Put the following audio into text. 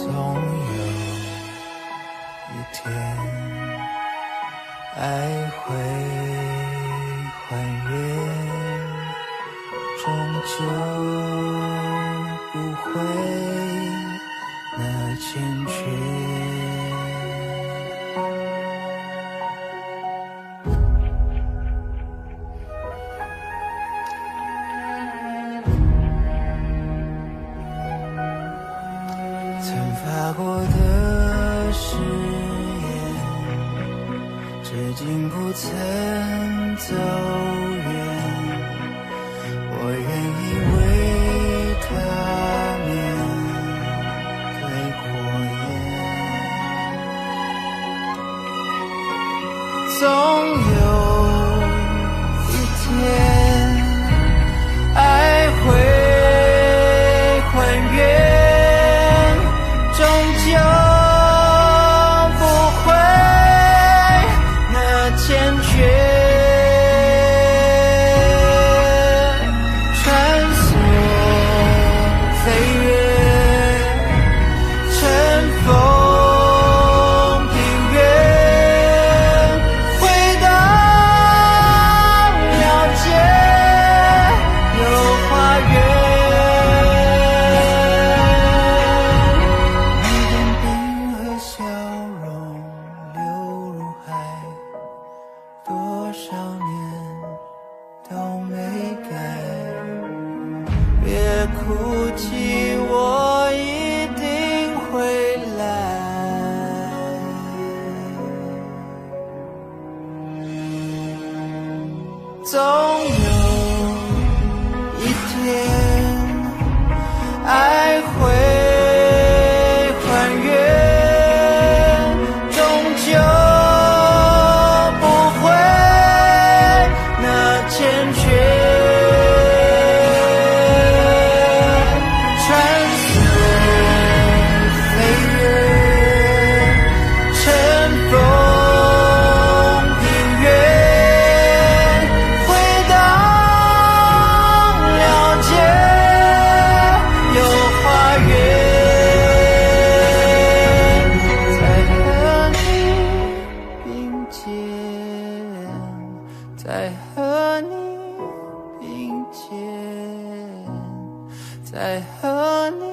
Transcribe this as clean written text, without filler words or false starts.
总有一天，爱会还原，终究不会那坚决。曾发过的誓言，至今不曾走远。我愿意为他面对火焰，总有一天，爱会还原，终究不会那坚决。穿梭飞跃，乘风平原，回到了解有花园。你的冰和笑容流入海，多少年都没改。别哭泣，我一定会来。总有一天，爱会还原，终究不会那坚决。穿梭飞跃，乘风平原，回到了解有花园。再和你并肩，再和你